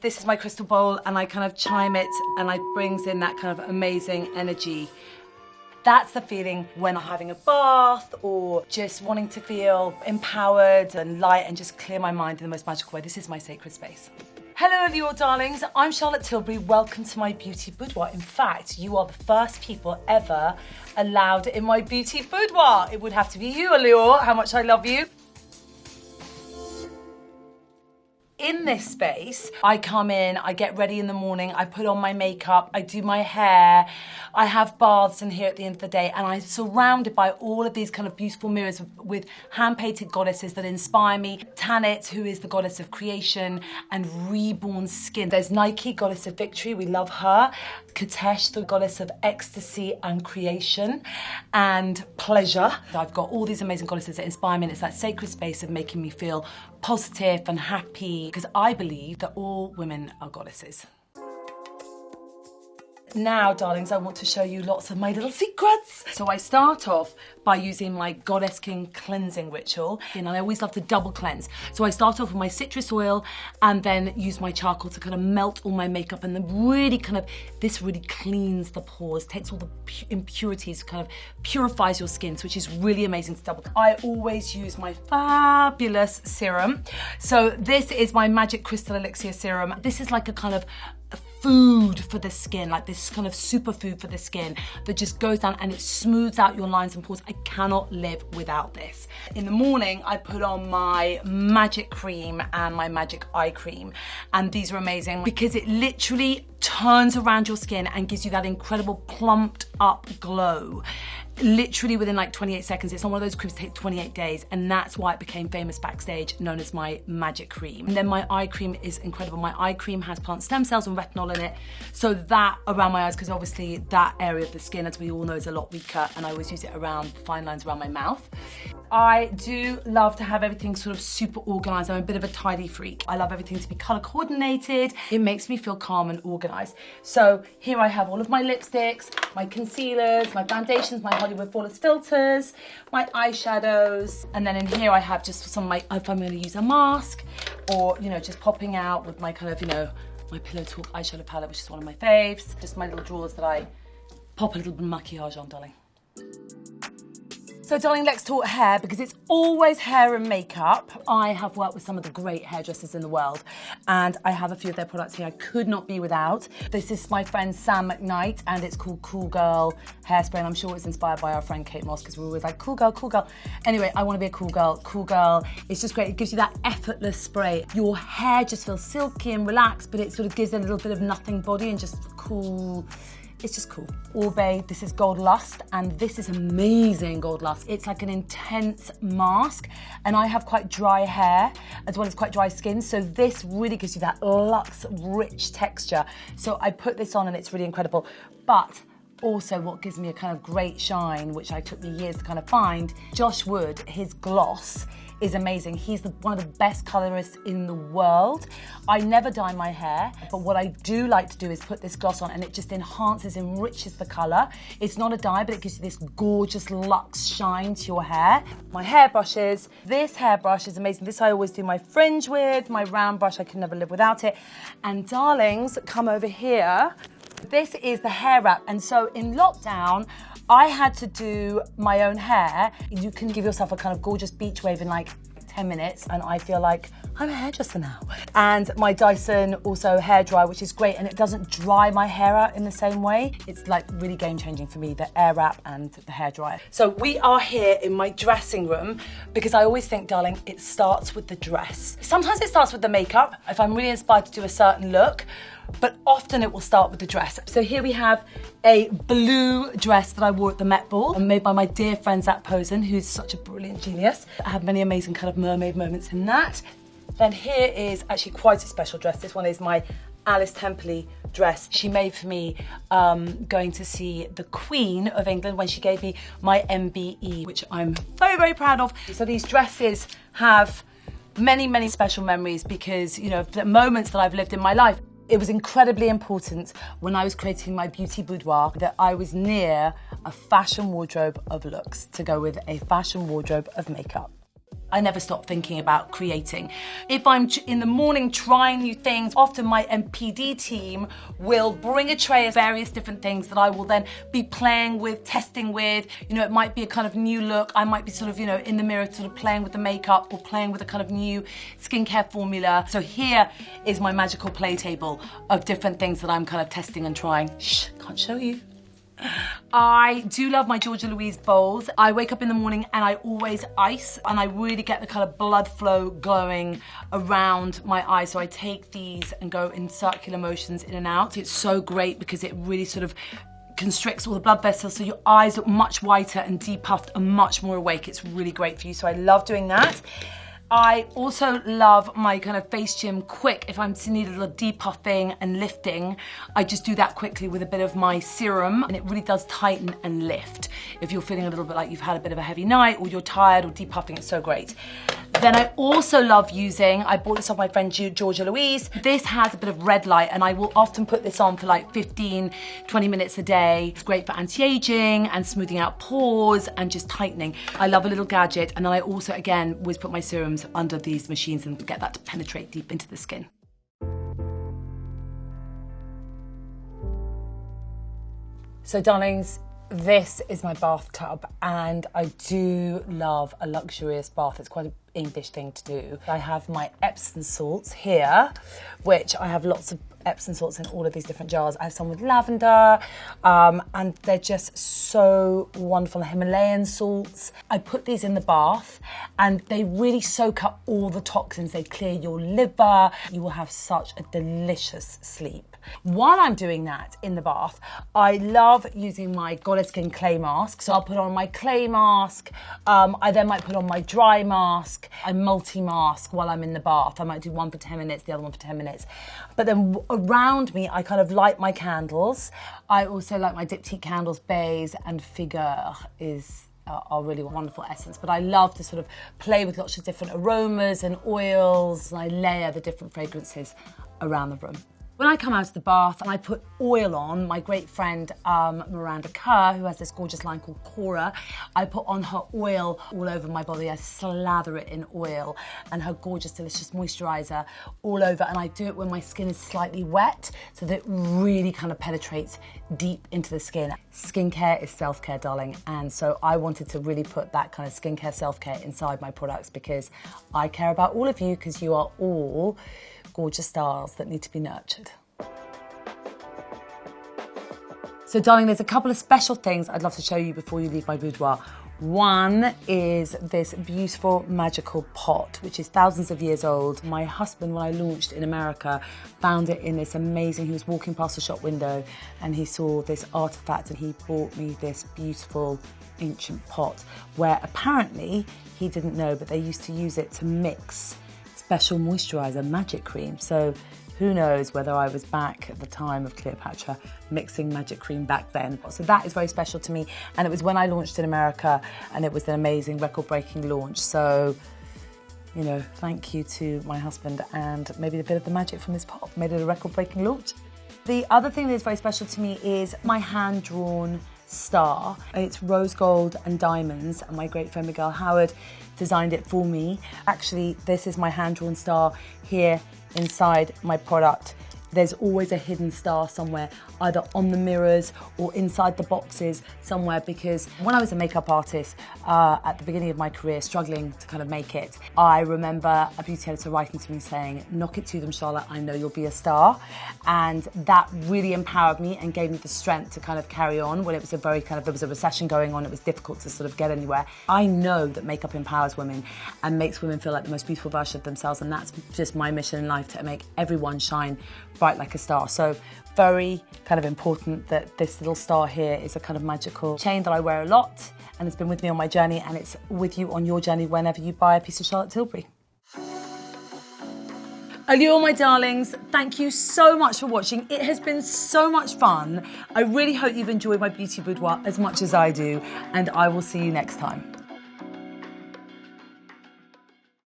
This is my crystal bowl and I kind of chime it and it brings in that kind of amazing energy. That's the feeling when I'm having a bath or just wanting to feel empowered and light and just clear my mind in the most magical way. This is my sacred space. Hello, Allure darlings. I'm Charlotte Tilbury. Welcome to my beauty boudoir. In fact, you are the first people ever allowed in my beauty boudoir. It would have to be you, Allure. How much I love you. In this space, I come in, I get ready in the morning, I put on my makeup, I do my hair, I have baths in here at the end of the day, and I'm surrounded by all of these kind of beautiful mirrors with hand-painted goddesses that inspire me. Tanit, who is the goddess of creation and reborn skin. There's Nike, goddess of victory, we love her. Katesh, the goddess of ecstasy and creation and pleasure. I've got all these amazing goddesses that inspire me, and it's that sacred space of making me feel positive and happy, because I believe that all women are goddesses. Now, darlings, I want to show you lots of my little secrets. So I start off by using my Goddess King cleansing ritual, and I always love to double cleanse. So I start off with my citrus oil and then use my charcoal to kind of melt all my makeup, and then this really cleans the pores, takes all the impurities, kind of purifies your skin, which is really amazing to double. I always use my fabulous serum. So this is my Magic Crystal Elixir Serum. This is like a kind of food for the skin, like this kind of superfood for the skin that just goes down and it smooths out your lines and pores. I cannot live without this. In the morning, I put on my Magic Cream and my Magic Eye Cream, and these are amazing because it literally turns around your skin and gives you that incredible plumped up glow. Literally within like 28 seconds. It's not one of those creams that take 28 days, and that's why it became famous backstage, known as my Magic Cream. And then my eye cream is incredible. My eye cream has plant stem cells and retinol in it, so that around my eyes, because obviously that area of the skin, as we all know, is a lot weaker, and I always use it around the fine lines around my mouth. I do love to have everything sort of super organized. I'm a bit of a tidy freak. I love everything to be color coordinated. It makes me feel calm and organized. So here I have all of my lipsticks, my concealers, my foundations, my Hollywood Flawless filters, my eyeshadows, and then in here I have just some of my, if I'm going to use a mask, or, you know, just popping out with my kind of, you know, my Pillow Talk eyeshadow palette, which is one of my faves. Just my little drawers that I pop a little bit of maquillage on, darling. So, darling, let's talk hair, because it's always hair and makeup. I have worked with some of the great hairdressers in the world, and I have a few of their products here I could not be without. This is my friend Sam McKnight, and it's called Cool Girl Hairspray, and I'm sure it's inspired by our friend Kate Moss, because we're always like, cool girl, cool girl. Anyway, I want to be a cool girl. Cool girl, it's just great. It gives you that effortless spray. Your hair just feels silky and relaxed, but it sort of gives it a little bit of nothing body and just cool. It's just cool. Orbe, this is Gold Lust, and this is amazing Gold Lust. It's like an intense mask, and I have quite dry hair as well as quite dry skin, so this really gives you that luxe, rich texture. So I put this on and it's really incredible. But also what gives me a kind of great shine, which I took me years to kind of find, Josh Wood, his gloss is amazing. He's one of the best colorists in the world. I never dye my hair, but what I do like to do is put this gloss on, and it just enhances, enriches the color. It's not a dye, but it gives you this gorgeous luxe shine to your hair. My hair brushes. This hairbrush is amazing. This I always do my fringe with. My round brush, I can never live without it. And darlings, come over here. This is the hair wrap, and so in lockdown, I had to do my own hair. You can give yourself a kind of gorgeous beach wave in like 10 minutes, and I feel like I'm a hairdresser now. And my Dyson also hair dryer, which is great, and it doesn't dry my hair out in the same way. It's like really game changing for me, the air wrap and the hair dryer. So we are here in my dressing room, because I always think, darling, it starts with the dress. Sometimes it starts with the makeup, if I'm really inspired to do a certain look, but often it will start with the dress. So here we have a blue dress that I wore at the Met Ball, made by my dear friend Zach Posen, who's such a brilliant genius. I have many amazing kind of mermaid moments in that. Then here is actually quite a special dress. This one is my Alice Temperley dress she made for me going to see the Queen of England when she gave me my MBE, which I'm very, very proud of. So these dresses have many, many special memories because, you know, the moments that I've lived in my life. It was incredibly important when I was creating my beauty boudoir that I was near a fashion wardrobe of looks to go with a fashion wardrobe of makeup. I never stop thinking about creating. If I'm in the morning trying new things, often my MPD team will bring a tray of various different things that I will then be playing with, testing with. You know, it might be a kind of new look. I might be sort of, you know, in the mirror sort of playing with the makeup or playing with a kind of new skincare formula. So here is my magical play table of different things that I'm kind of testing and trying. Shh, can't show you. I do love my Georgia Louise bowls. I wake up in the morning and I always ice, and I really get the kind of blood flow going around my eyes. So I take these and go in circular motions in and out. It's so great because it really sort of constricts all the blood vessels, so your eyes look much whiter and depuffed and much more awake. It's really great for you, so I love doing that. I also love my kind of face gym quick. If I'm to need a little depuffing and lifting, I just do that quickly with a bit of my serum, and it really does tighten and lift. If you're feeling a little bit like you've had a bit of a heavy night or you're tired or depuffing, it's so great. Then I also love using, I bought this off my friend Georgia Louise. This has a bit of red light, and I will often put this on for like 15, 20 minutes a day. It's great for anti-aging and smoothing out pores and just tightening. I love a little gadget, and then I also, again, always put my serums under these machines and get that to penetrate deep into the skin. So darlings, this is my bathtub, and I do love a luxurious bath. It's quite an English thing to do. I have my Epsom salts here, which I have lots of Epsom salts in all of these different jars. I have some with lavender, and they're just so wonderful. Himalayan salts. I put these in the bath, and they really soak up all the toxins. They clear your liver. You will have such a delicious sleep. While I'm doing that in the bath, I love using my Goddess Skin clay mask. So I'll put on my clay mask. I then might put on my dry mask. I multi-mask while I'm in the bath. I might do one for 10 minutes, the other one for 10 minutes. But then around me, I kind of light my candles. I also like my diptyque candles. Bays and Figure are really wonderful essence, but I love to sort of play with lots of different aromas and oils, and I layer the different fragrances around the room. When I come out of the bath and I put oil on, my great friend Miranda Kerr, who has this gorgeous line called Cora, I put on her oil all over my body. I slather it in oil, and her gorgeous, delicious moisturizer all over, and I do it when my skin is slightly wet so that it really kind of penetrates deep into the skin. Skincare is self-care, darling, and so I wanted to really put that kind of skincare self-care inside my products because I care about all of you, because you are all gorgeous stars that need to be nurtured. So darling, there's a couple of special things I'd love to show you before you leave my boudoir. One is this beautiful magical pot, which is thousands of years old. My husband, when I launched in America, found it in this amazing, he was walking past a shop window and he saw this artifact, and he bought me this beautiful ancient pot where apparently, he didn't know, but they used to use it to mix special moisturizer, magic cream. So who knows whether I was back at the time of Cleopatra mixing magic cream back then. So that is very special to me. And it was when I launched in America, and it was an amazing record-breaking launch. So, you know, thank you to my husband, and maybe a bit of the magic from this pot made it a record-breaking launch. The other thing that is very special to me is my hand-drawn star. It's rose gold and diamonds, and my great friend Miguel Howard designed it for me. Actually, this is my hand-drawn star here inside my product. There's always a hidden star somewhere, either on the mirrors or inside the boxes somewhere, because when I was a makeup artist at the beginning of my career, struggling to kind of make it, I remember a beauty editor writing to me saying, "Knock it to them, Charlotte, I know you'll be a star." And that really empowered me and gave me the strength to kind of carry on when it was a very kind of, there was a recession going on, it was difficult to sort of get anywhere. I know that makeup empowers women and makes women feel like the most beautiful version of themselves, and that's just my mission in life, to make everyone shine bright like a star. So very kind of important that this little star here is a kind of magical chain that I wear a lot, and it's been with me on my journey, and it's with you on your journey whenever you buy a piece of Charlotte Tilbury. Allure, my darlings, thank you so much for watching. It has been so much fun. I really hope you've enjoyed my beauty boudoir as much as I do, and I will see you next time.